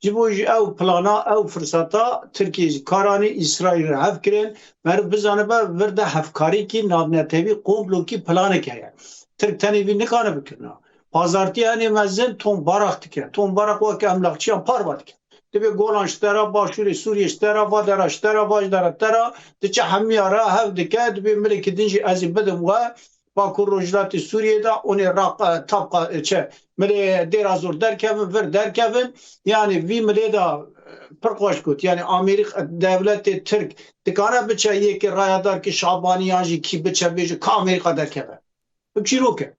جبوج او پلانا او فرصتا ترکیه کارانی اسرائیل را هف کرن مرو بزانه با ورده هفکاری کی نابنتوی قوملو کی پلانه که ترک تنیوی نکانه بکنه پازارتی هنی مزن تون باراق دکه تون باراق وکی املاقچی هم پار باد که دبی گولان شترا باشوری سوریه شترا وادرا شترا واجدارا ترا دچه همیارا هف دکه دبی ملک دنجی ازی بدم و باکور روجلات سوریه دا اونی راق طبقا چه ملی دیر ازور درکوین ور درکوین یعنی وی ملی دا پرقوش کود یعنی امریک دولت ترک دکانه بچه یکی رایدار که شعبانی آنجی کی بچه بیجه که امریکا درکوین بچی رو که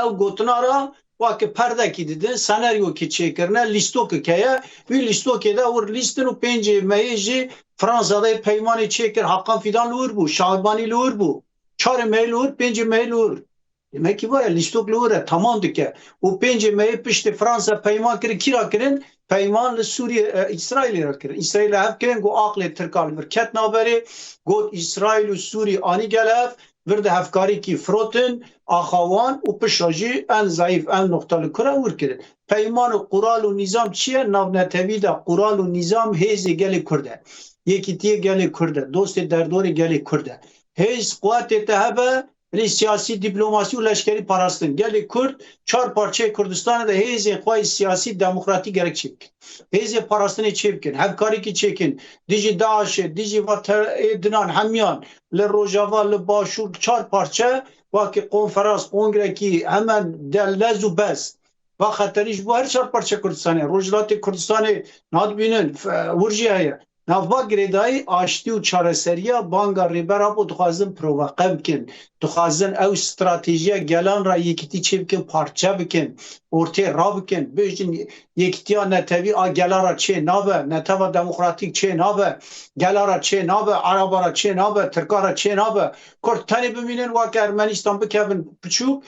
او گوتنا را واکه پرده کی دیدن سناریو کی چیکرنه لیستو که وی لیستو که دا ور لیستن و 5 میجی فرانسا دا پیمانی چیکر حقا فیدان لور بو شعبانی لور بو 4 می لور 5 می لور demek ki var listok lore tamam dike o 5 می پشت فرانسا پیمان کرد کی را کردن پیمان سوریه اسرائیل را کرد اسرائیل هف کردن گو عقل ترکال ورکت نابری گو اسرائیل و سوری آنی گلف ورده هفکاری کی فروتن آخوان و پشاجی ان ضعیف ان نقطه لکره ور کرد پیمان و قرال و نظام چیه نابنتوی دا قرال و نظام هیزی گلی کرده یکی تیه گلی کرده دوست دردور گلی کرده هیز قوت تهبه سیاسی دیپلماسی و لشکری پاراستن گلی کرد 4 پارچه کردستان ده هیزی خواهی سیاسی دموکراتی گرک چی بکن هیزی پاراستنی چی بکن هفکاری کی چی کن دیجی داعش دیجی دنان همیان لروجاوا لباشور 4 پارچه واقع کنفرانس کنگره کی همان دلز و بس و خطریش بو هر 4 پارچه کردستانی روجلات کردستانی ناد بینن ورجی هیا نافبا گریدای آشتی و چارەسەریە بانگا ڕێبەرا بۆ دخوازن پرۆڤاقە بکن دخوازن ئەو استراتیژیە گەلان را یەکیتی چێ بکن پارچە بکن ئۆرتێ ڕا بکن بێژن یەکتیا نەتەوی ئا گەلارا چێ نابە نەتەوە دەموکراتیک چێ نابە گەلارا چێ نابە عەرەبارا چێ نابە ترکارا چێ نابە کورد تەنێ ببینن واکە ئەرمەنیستان بکەبن پچووک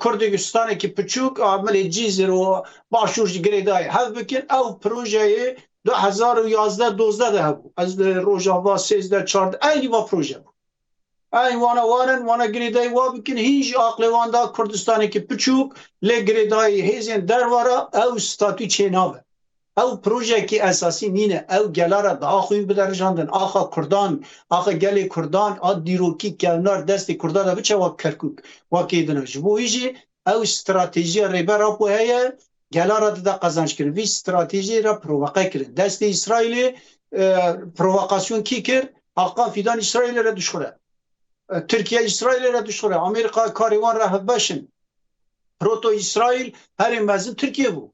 کوردستانێکی پچووک ئاملێ جیزر و باشوور گرێدای هەف بکن ئەو پرۆژەیە 2011-12 ده بود از روجاوا 13-14 اینی با پروژه بود این وانا گریدای وا بکن هیچ عقلوان دا کردستانی که پچوک لگریدای هیزین دروارا او ستاتوی چه نابه او پروژه که اساسی نینه او گلارا دا آخوین بدرجاندن آخا کردان آخا گلی کردان آد دیروکی گلنار دست کردان دا بچه وا کرکوک واکی دنوش بو ایجی او استراتیجی ریبر اپو هیه گلارا دا قزانش کرد وی استراتیجی را پروواقع کرد دست اسرائیل پروواقاسیون کی کرد حقا فیدان اسرائیل را دشخوره ترکیه اسرائیل را دشخوره امریکا کاریوان را هفبشن پروتو اسرائیل هر مزن ترکیه بود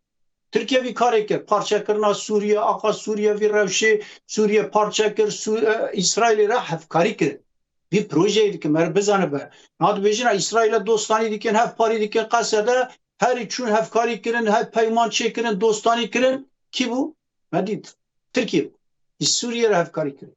ترکیه وی کاری کرد پارچه کرنا سوریه آقا سوریه وی روشه سوریه پارچه کرد اسرائیل را هفکاری کرد bir projeydi ki mer bezanı be. Nad bejina İsrail'e dostani diken hep pari diken qasada هری چون هفکاری کردن هر پیمان چه کردن دوستانی کردن کی بو مدید ترکیه سوریه را هفکاری کردن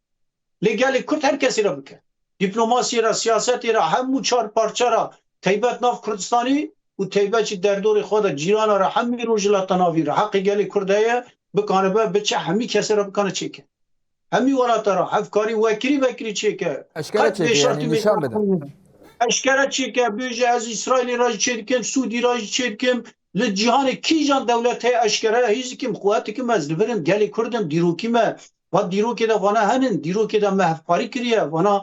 لگل کرد هر کسی را بکن دیپلماسی را سیاستی را همو چهار پارچه را تیبت ناف کردستانی و تیبت چی در دور خود جیران را همی روجلا تناوی را حقی گل کرده بکنه بچه همی کسی را بکنه چه که همی ولات را هفکاری وکری چه که اشکال چه که یعنی نشان بده اشکال چه که بیجه از اسرائیل راج چه کم سعودی راج چه کم لجهان کی جان دولت اشکال هیچ کم قوتی که مزلبرن گل کردم دیروکی ما و دیروکی دا وانا هنن دیروکی دا مهفاری کریه وانا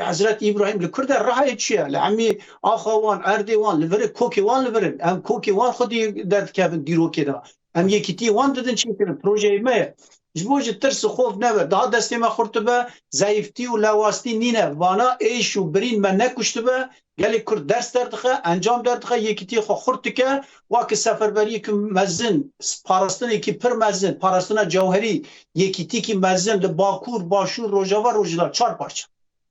حضرت ابراهیم لکرد راه چیه لعمی آخوان اردوان لبره کوکی وان لبرن ام کوکی وان خودی درد کردن دیروکی دا ام یکیتی وان دادن چی کردن پروژه ما جبوج ترس خوف نبه دا دستی ما خورده به ضعیفتی و لواستی نینه وانا ایش و برین من نکشته به گلی کرد درس دردخه انجام دردخه یکیتی خو خورده که واکه سفربری که مزن پارستانی که پر مزن پارستان جوهری یکیتی که مزن باکور باشور روجاوا روجلا چار پارچه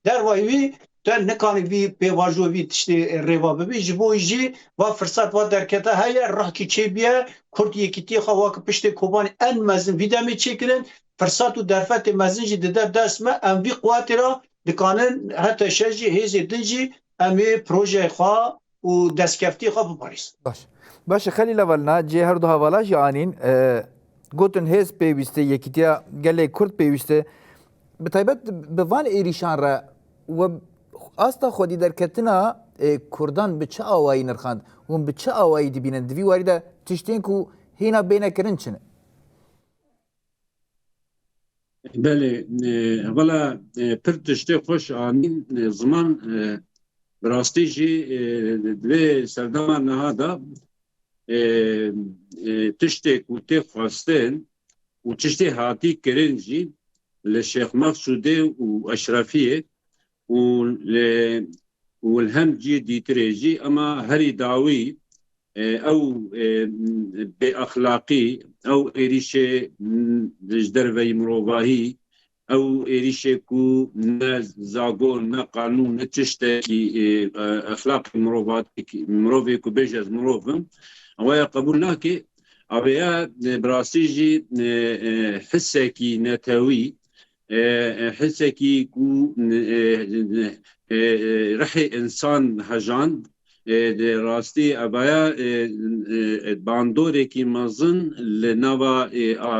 در وایوی در نکانی وی به واجوی تشتی روا ببی جبویجی و فرصت و درکته های راه کی چه بیه کرد یکیتی خو واکه پشت کوبان ان مزن ویدامی چیکرن فرصت و درفت مزن جی در دست ما ام وی قوات را دکانن حتی شجی هزی دنجی امی پروژه خواه و دستکفتی خواه بپاریست باشه خلیل اولنا جه هر دو حوالاش یعنین گوتن هز پیوسته یکیتیا گله کرد پیوسته به تایبت به وان ایریشان را و استا خودی در کتنا کردان به چه آوایی نرخاند و به چه آوایی دبینن دوی وارده تشتین کو هینا بینه کرن چنه بله اولا پر تشتی خوش آنین زمان براستی جی دوی سردمان نهادا تشتی کوتی خواستن و تشتی هاتی کرن جی لشیخ مقصوده و اشرافیه و الهم جي ديتريجي اما هري داوي او باخلاقي او اريشه دجدر في مروباهي او اريشه كو زاغون نا قانون تشتكي اخلاق مروبي كو بيجاز مروفم او قبولناكي اويا براسيجي حسكي نتاوي حسكي كو رحي انسان هجان راستي ابايا باندوري كي مازن لنوا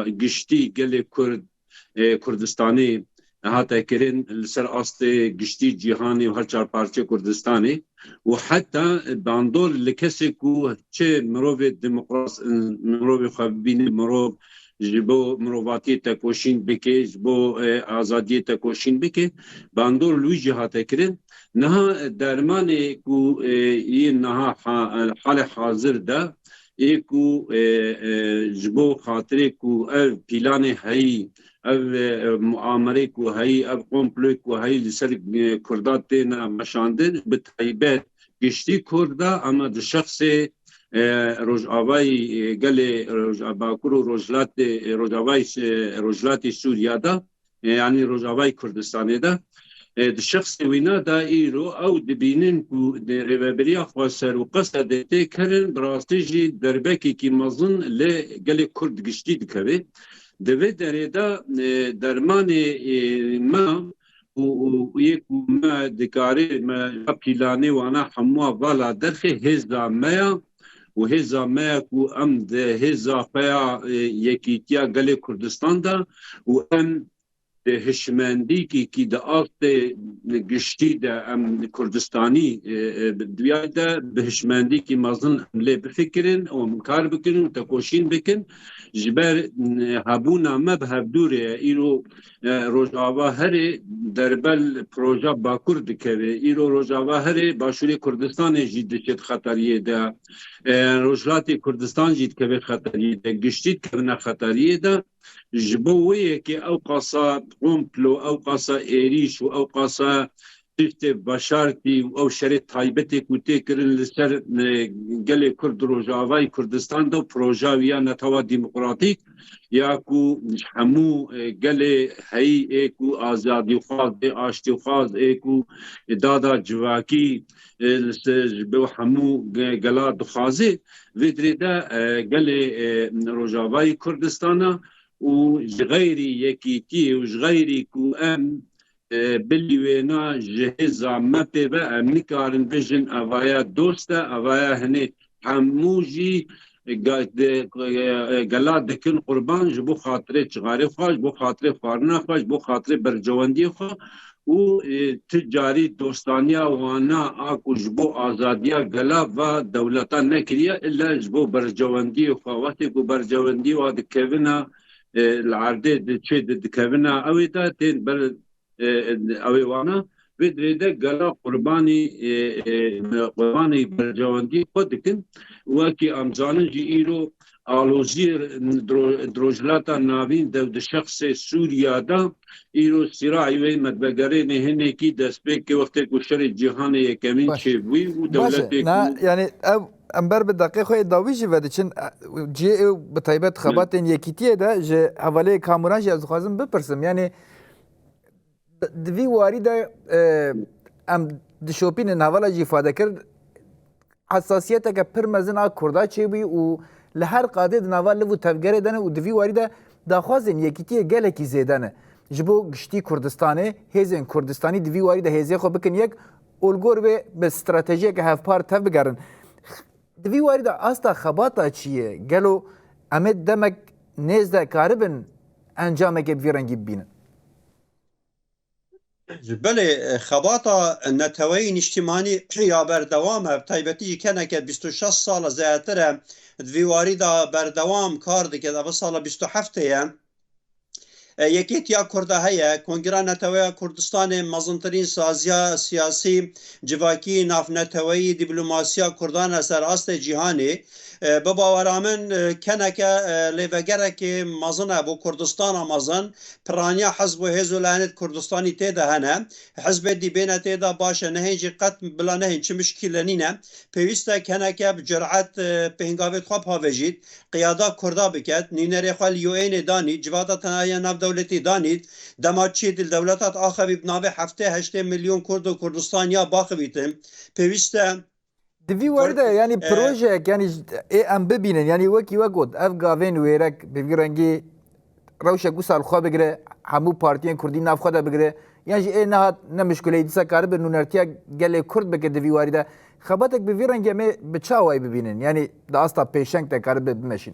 گشتي قال كردستاني هاتا كرين لسر اصلي گشتي جهاني وهر چار پارچه كردستاني وحتى باندور لكسكو چه مروف ديمقراس مروف خبين مروف جبو مروفاتی تکوشین بکه جبو آزادی تکوشین بکه باندور لوی جهات کرن نها درمان کو این نها حال حاضر ده ایکو جبو خاطره کو او پیلان هایی او معامره کو هایی او قمپلو کو هایی لسر کردات دینا مشاندن به تایبت گشتی کرده اما ده شخص روجاوای گل باکور و روجلات سوریا دا یعنی روجاوای کردستان دا شخص وینا دا ایرو او دبینن کو ریبریا خواسر و قصد ده کرن براستیجی دربکی کی مزن ل گل کرد گشتی دکوی دوی دره دا درمان ما و یک ما دکاره ما پیلانه وانا حموا والا درخه هزا میا و هزا ماکو ام ده هزا فیا یکیتیا گل کردستان دا و ام ده هشمندی کی ده آفت گشتی ده ام کردستانی دویای ده به هشمندی کی مازن لی بفکرن و مکار بکنن و تکوشین بکن جبر هبونا مبهب دوره ایرو روجاوا هری دربل پروژه باکور دکوه ایرو روجاوا هری باشوری کردستان جید شد خطریه ده روجلاتی کردستان جید که خطریه ده گشتید که خطریه ده جبویه که او قصا قمپلو او قصا ایریش و او قصا تشت بشارتی و او شرط تایبتی کوتی کرن لسر گل کرد روجاوای کردستان دو پروژه ویا نتوا ديمقراطيك یا کو همو گل هی ایکو آزادی خواز آشتی خواز ایکو دادا جواکی به همو گلا دخوازه ویدریده گل روجاوای کردستانا و غیری یکیتی و غیری کو ام بلیوینا جهزا مپی و امنی کارن بجن اوایا دوسته اوایا هنی هموجی گلا دکن قربان جبو خاطر چغاری خواهش بو خاطر خارنا خواهش بو خاطر برجواندی خواه و تجاری دوستانیا وانا آکو جبو آزادیا گلا و دولتا نکریا الا جبو برجواندی خواه وقتی کو برجواندی و دکوینا العرده چه دکوینا اوی دا تین بر اوی وانا بدریده گلا قربانی برجواندی خود دکن وکی امزانن جی ایرو آلوزی دروجلاتا ناوین دو شخص سوریا دا ایرو سراعی وی مدبگره نهنه کی دست بک که وقتی کشتر جهان یکمین چه وی و دولت نه یعنی امبر به دقیقه خواهی داویجی وده چون جی به طیبت خبات این یکیتیه ده جه حواله کاموران جه از خوازم بپرسم یعنی دوی واری ده ام دشوپین نوالا جی فاده کرد حساسیت که پر مزن آ کرده چه بی و لهر قاده نوال لفو تفگره دنه و دوی واری ده داخوازن یکیتیه گله کی زیدنه جبو گشتی کردستانه هیزن کردستانی دوی واری ده هیزه خو بکن یک اولگور به استراتژی که هف پار تف بگرن دوی واری ده استا خباتا چیه گلو امد دمک نزده کاربن انجامه که بیرنگی بینن بله خباتا نتوی نیشتیمانی یا بردوام تایبتی کنه که 26 سال زیادتره دویواری دا بردوام کار دیگه دا سال 27 یکیت یا کرده هیا کنگره نتوی کردستان مزنترین سازیا سیاسی جواکی ناف نتوی دیپلماسیا کردان اثر است جهانی بباورامن کنک لیوگره که مزنه بو کردستان مزن پرانیا حزب و هزو لعنت کردستانی تیده هنه حزب دی بین تیده باشه نهنجی قط بلا نهنج چه مشکل نینه پیوسته کنک بجرعت پهنگاویت خواب هاوجید قیاده کرده بکد نینری خوال یو این دانید جواتا تنهایی نف دولتی دانید دمات چی دل دولتات آخوی بناوی 7-8 میلیون کرد و کردستانیا باخ بیتم پیوسته دوی وارده یعنی پروژه یعنی ام ببینن یعنی وکی وگود اف گاوین ویرک بگیرنگی روشه گو سال خواه بگیره همو پارتیان کردی ناف خواه بگیره یعنی ای نه نمشکله دیسا کار به نونرتیا گله کرد بگه دوی وارده خباتک بگیرنگی می بچاوی ببینن یعنی داستا پیشنگ تا کار بمشین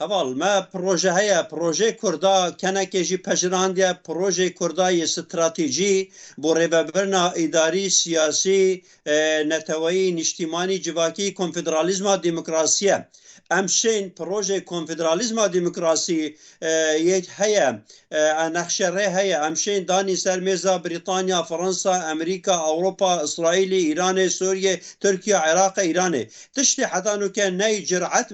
اول ما پروژه هیا پروژه کردا کنه جی پجراندیا پروژه کردای استراتژی بو ریبرنا اداری سیاسی نتوی نشتیمانی جواکی کنفدرالیزم دموکراسیه امشین پروژه کنفدرالیزم دموکراسی یک هیا نقشه هیا امشین دانی سر میزا بریتانیا فرانسا امریکا اروپا اسرائیل ایران سوریه ترکیه عراق ایران تشتی حتی نو که نی جرعت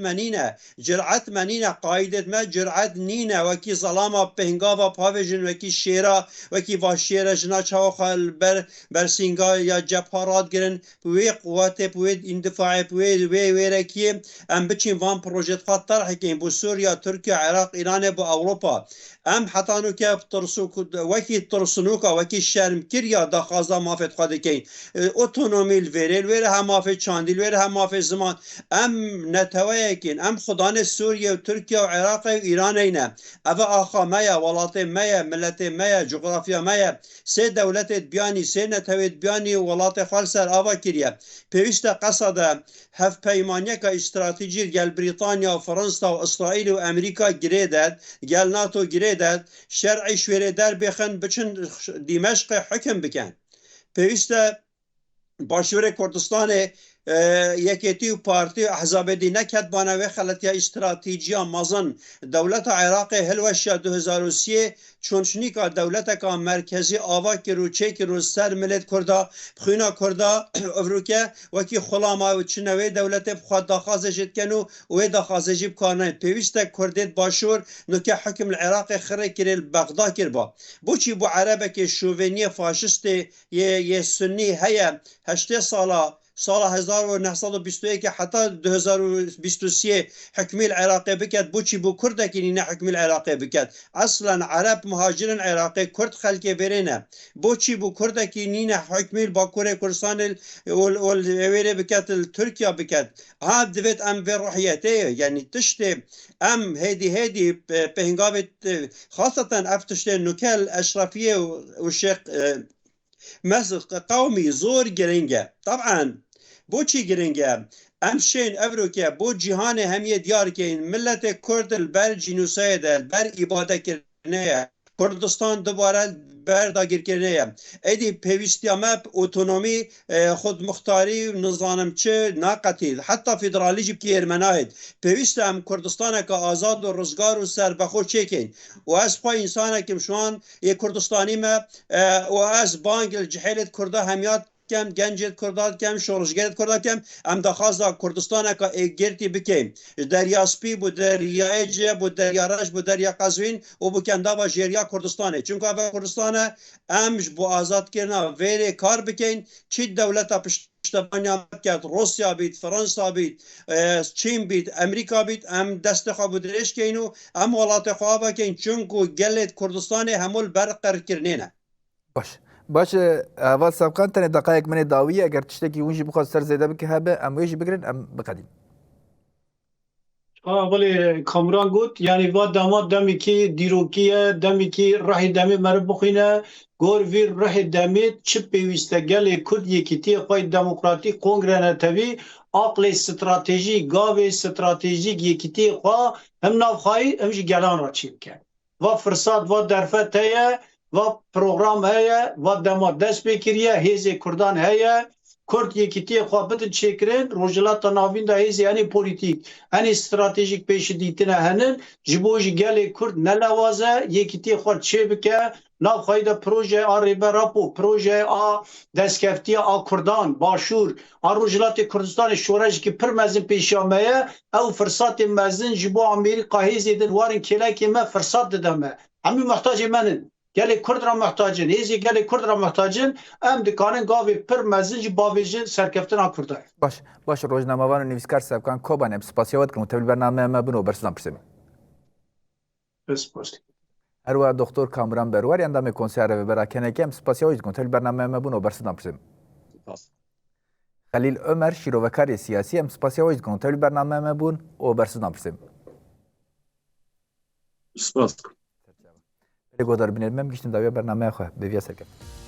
منینه قایدت ما جرعت نینه وکی ظلامه پهنگاوا پاویجن وکی شیره وکی واشیره جنا چاوخال بر سینگا یا جبهارات گرن بوی قوات بوی اندفاع بوی ویرکیه ام بچین وان پروژه خاطر طرح کن بو سوریا ترکیه عراق ایران بو اوروپا ام حتی نو که وکی ترسنوکا وکی شرم کریا دخوازا مافت خواده کن اتونومیل ویره هم مافت چاندیل ویره هم مافت زمان ام نتوه کن ام خدان سوریه و ترکیه و عراق و ایران اینه اوه آخا میا ولات میا ملت میا جغرافیا میا سه دولت بیانی سه نتوه بیانی ولات خالسر آوا کریا پیوست قصد هف پیمانیه که استراتیجی گل بریتانیا و فرانسا و اسرائیل و امریکا گریدد گل ناتو گریدد شرعی شویره در بخن بچن دمشق حکم بکن پیوسته باشور کردستان یکیتی و پارتی احزاب دی نکد بانوی خلطی استراتیجیا مازن دولت عراق هلوشیا 2003 چونشنی که دولت که مرکزی آوا که رو چه که رو سر ملت کرده بخوینا کرده افروکه وکی خلاما و چنوی دولت بخواد داخازشت کنو و داخازشی بکارنه پیوسته کردید باشور نو که حکم العراق خره کرل بغدا کر با بوچی بو عربه که شوونی فاشست یه سنی هیا 8 سالا سال 1921 حتی 2023 حکمی العراقی بکد بوچی بو کردکی نینه حکمی العراقی بکد اصلا عرب مهاجرن عراقی کرد خلقی برینه بوچی بو کردکی نینه حکمی باکور کردستان والویره بکد ترکیا بکد ها دوید ام به روحیته یعنی تشت ام هدی بهنگاوت خاصة افتشت نکل اشرافیه و شیخ مسق قومي زور جرينجا طبعا بوشي جرينجا امشين افروكيا بو جهان همية ديار كين ملت كرد البر جنوسايد البر اباده كرنيا كردستان دوباره بر داگیر کرنه ایدی پیوستیامه اوتونومی خود مختاری نظام چه ناقتی حتی فدرالی جب کی ارمناید پیوست هم کردستان که آزاد و روزگار و سربخو چکین و از پای انسان که شوان یک کردستانی ما و از بانگ الجحیلت کرده همیات کم گنجت کرداد کم شورشگرت کرداد کم ام دخوازا کردستان که گرتی بکیم دریا سپی بود دریا اجه بود دریا رش بود دریا قزوین و بو کندا با جریا کردستانه چونکه با کردستان امش بو آزاد کردن ویره کار بکین چی دولتا پشتبانی کرد روسیا بید فرانسا بید چین بید امریکا بید ام دست خواه بودرش کینو ام ولات خواه بکین چونکه گلت کردستان همول برقرار کردنه باش اول سابقا تنه دقایق من داویه اگر تشتکی اونجی بخواد سر زیده بکه هبه ام ویجی بگرن ام بقدیم ولی کامران گفت یعنی و داماد دمی که دیروکیه دمی که راه دمی مر بخینه گور ویر راه دمی چه پیوسته گل کرد یکیتی خواهی دموکراتیک کنگره نتوی عقل استراتژی گاو استراتژیک یکیتی خواه هم نافخواهی همش گلان را چیب کرد و فرصت و درفت هیا و پروگرام هیا و داماد دست بکریه هیز کردان هیا کرد یکیتی خواه بدن چکرین روجلات ناوین دا هیز یعنی پولیتیک هنی استراتژیک پیش دیتنه هنن جبوش گل کرد نلوازه یکیتی خواه چه بکه ناو خواهی دا پروژه آریبه راپو پروژه دستکفتی کردان باشور روجلات کردستان شورش که پر مزن پیش آمه او فرصات مزن جبو امریکا هیز دیدن وارن کلاکی ما فرصات دادمه همی محتاج منن گلی کرد را محتاجن هیزی گلی کرد را محتاجن ام دکانن گاوی پر مزنج باویجن سرکفتن کرده باش روزنامه‌وان و نویسکار سابقان کوبانم سپاسیوات کنم تبلیغ برنامه ما بنو برسلام پرسیم بس اروا دکتر کامران بروار اندام کنسر براکنه کم سپاسیوات کنم تبلیغ برنامه ما بنو برسلام پرسیم خلیل عمر شیروکاری سیاسی ام سپاسیوات کنم تبلیغ برنامه ما بون و برسلام پرسیم سپاس گودار بینرمم گشتم داوی برنامه خواه بویا سرکفت